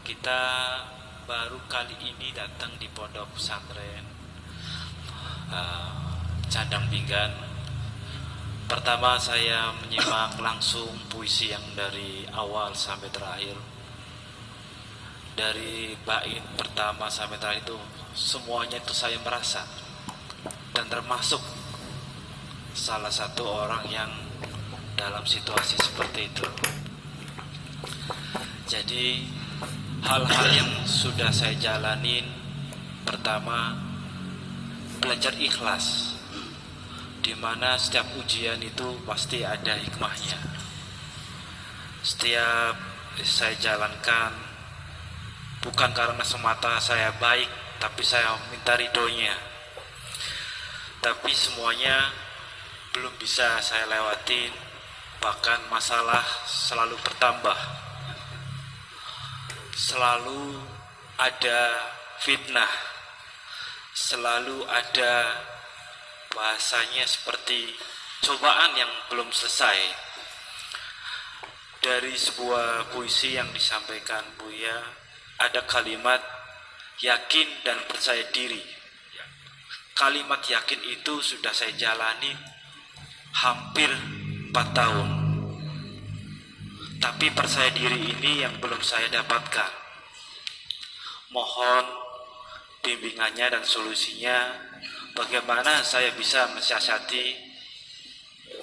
Kita baru kali ini datang di pondok pesantren Candang Pinggan. Pertama saya menyimak langsung puisi yang dari awal sampai terakhir. Dari bait pertama sampai terakhir itu semuanya itu saya merasa, dan termasuk salah satu orang yang dalam situasi seperti itu. Jadi hal-hal yang sudah saya jalanin, pertama belajar ikhlas, dimana setiap ujian itu pasti ada hikmahnya. Setiap saya jalankan bukan karena semata saya baik, tapi saya minta ridhonya. Tapi semuanya belum bisa saya lewatin, bahkan masalah selalu bertambah. Selalu ada fitnah, selalu ada bahasanya seperti cobaan yang belum selesai. Dari sebuah puisi yang disampaikan Buya, ada kalimat yakin dan percaya diri. Kalimat yakin itu sudah saya jalani hampir 4 tahun. Tapi percaya diri ini yang belum saya dapatkan. Mohon bimbingannya dan solusinya, bagaimana saya bisa mensiasati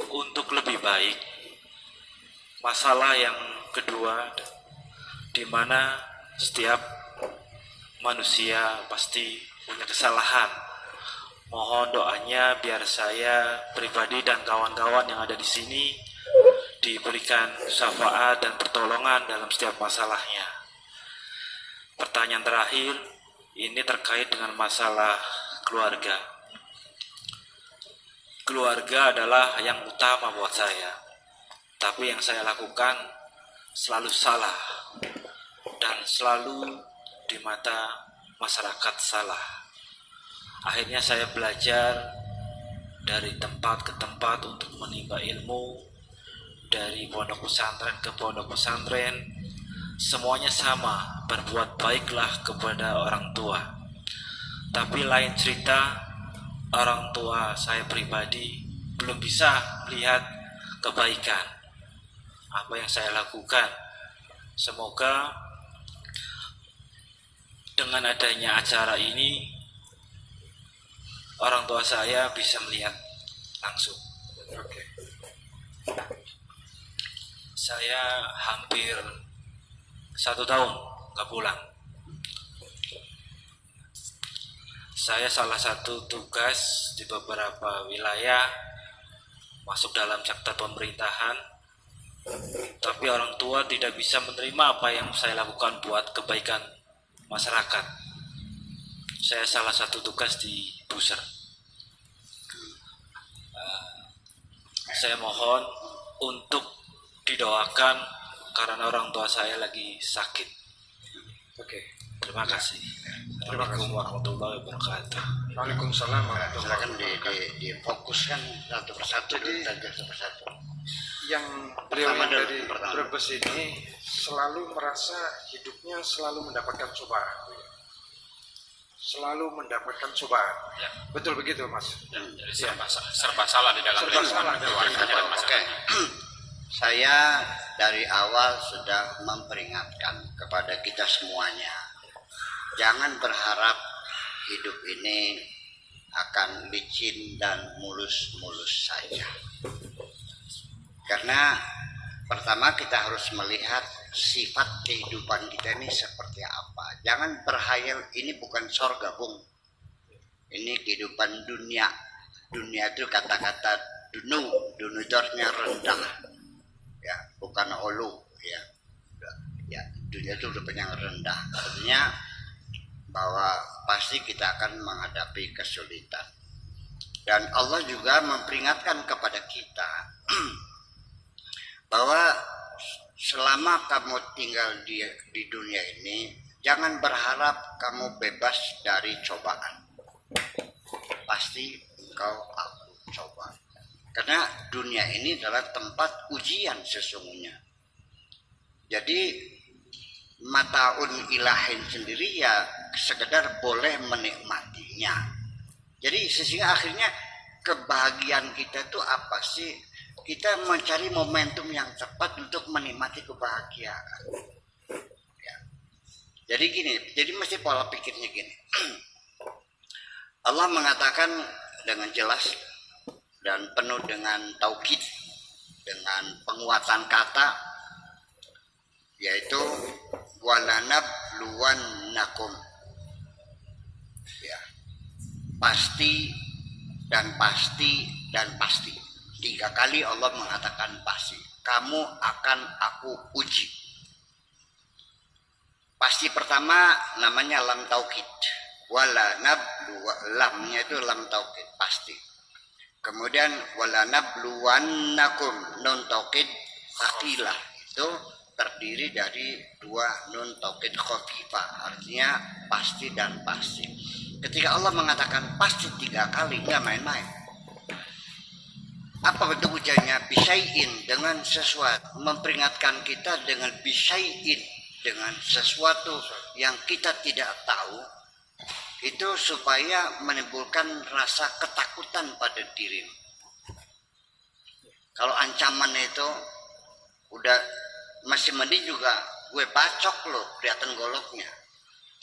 untuk lebih baik. Masalah yang kedua, di mana setiap manusia pasti punya kesalahan. Mohon doanya biar saya pribadi dan kawan-kawan yang ada di sini diberikan syafaat dan pertolongan dalam setiap masalahnya. Pertanyaan terakhir, ini terkait dengan masalah keluarga. Keluarga adalah yang utama buat saya, tapi yang saya lakukan selalu salah dan selalu di mata masyarakat salah. Akhirnya saya belajar dari tempat ke tempat untuk menimba ilmu, dari pondok pesantren ke pondok pesantren. Semuanya sama, berbuat baiklah kepada orang tua. Tapi lain cerita, orang tua saya pribadi belum bisa melihat kebaikan apa yang saya lakukan. Semoga dengan adanya acara ini orang tua saya bisa melihat langsung. Oke. Saya hampir 1 tahun gak pulang. Saya salah satu tugas di beberapa wilayah masuk dalam sektor pemerintahan, tapi orang tua tidak bisa menerima apa yang saya lakukan buat kebaikan masyarakat. Saya salah satu tugas di Buser. Saya mohon untuk didoakan karena orang tua saya lagi sakit. Oke. Terima kasih. Terima kasih. Assalamualaikum warahmatullahi wabarakatuh. Waalaikumsalam warahmatullahi Silakan wabarakatuh. difokuskan satu persatu, Jadi- satu persatu. Yang beliau Pertama yang dulu, dari pertama. Brebes ini selalu merasa hidupnya selalu mendapatkan cobaan. Selalu mendapatkan cobaan. Ya. Betul begitu, Mas? Jadi serba salah di dalam Serba salah. keluarganya dan Oke, masyarakat. saya dari awal sudah memperingatkan kepada kita semuanya, jangan berharap hidup ini akan licin dan mulus-mulus saja. Karena pertama kita harus melihat sifat kehidupan kita ini seperti apa. Jangan berhayal ini bukan sorga, Bung. Ini kehidupan dunia. Dunia itu kata-kata dunu itu artinya rendah. Ya, bukan ulu, ya. Ya, dunia itu rupanya rendah. Artinya bahwa pasti kita akan menghadapi kesulitan. Dan Allah juga memperingatkan kepada kita bahwa selama kamu tinggal di dunia ini, jangan berharap kamu bebas dari cobaan. Pasti engkau aku coba. Karena dunia ini adalah tempat ujian sesungguhnya. Jadi mataun ilahin sendiri ya sekedar boleh menikmatinya. Jadi sehingga akhirnya kebahagiaan kita itu apa sih? Kita mencari momentum yang tepat untuk menikmati kebahagiaan. Ya. Jadi gini, jadi mesti pola pikirnya gini. Allah mengatakan dengan jelas dan penuh dengan taukid, dengan penguatan kata, yaitu walanabluwannakum. Ya. Pasti dan pasti dan pasti. 3 kali Allah mengatakan pasti. Kamu akan aku uji. Pasti pertama namanya lam taukid. Lamnya itu lam taukid, pasti. Kemudian walanabluwannakum, nun taukid tsaqilah, itu terdiri dari 2 nun taukid khafifah, artinya pasti dan pasti. Ketika Allah mengatakan pasti 3 kali, nggak main-main. Apa bentuk ujiannya? Bisyai'in, dengan sesuatu, memperingatkan kita dengan bisyai'in, dengan sesuatu yang kita tidak tahu, itu supaya menimbulkan rasa ketakutan pada dirimu. Kalau ancaman itu udah masih mending juga gue bacok loh, kelihatan goloknya,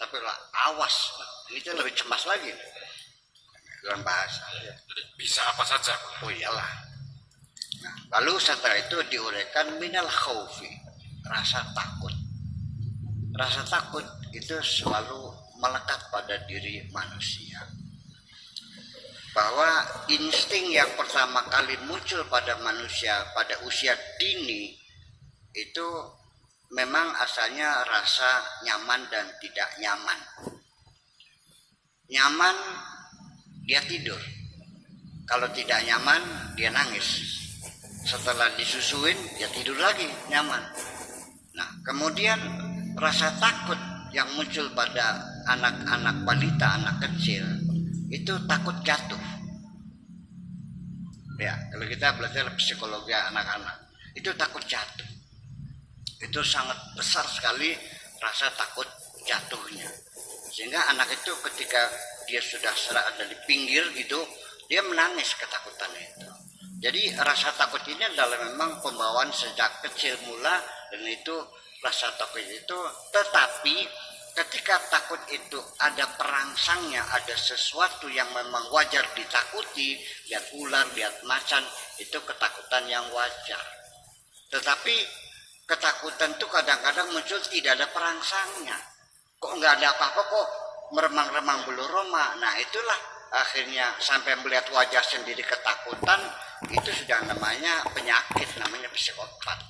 tapi lah awas, itu lebih cemas lagi dalam bahasa. Bisa apa saja. Oh iyalah. Nah, lalu setelah itu diuraikan minal khaufi, rasa takut. Rasa takut itu selalu melekat pada diri manusia. Bahwa insting yang pertama kali muncul pada manusia pada usia dini itu memang asalnya rasa nyaman dan tidak nyaman. Nyaman, dia tidur. Kalau tidak nyaman, dia nangis. Setelah disusuin, dia tidur lagi, nyaman. Nah, kemudian rasa takut yang muncul pada anak-anak balita, anak kecil, itu takut jatuh. Ya, kalau kita belajar psikologi anak-anak, itu takut jatuh. Itu sangat besar sekali rasa takut jatuhnya. Sehingga anak itu ketika dia sudah ada di pinggir gitu, dia menangis ketakutan itu. Jadi rasa takut ini adalah memang pembawaan sejak kecil mula, dan itu rasa takut itu. Tetapi ketika takut itu ada perangsangnya, ada sesuatu yang memang wajar ditakuti, lihat ular, lihat macan, itu ketakutan yang wajar. Tetapi ketakutan itu kadang-kadang muncul tidak ada perangsangnya. Kok nggak ada apa-apa, kok meremang-remang bulu roma. Nah itulah akhirnya sampai melihat wajah sendiri ketakutan, itu sudah namanya penyakit, namanya psikopat.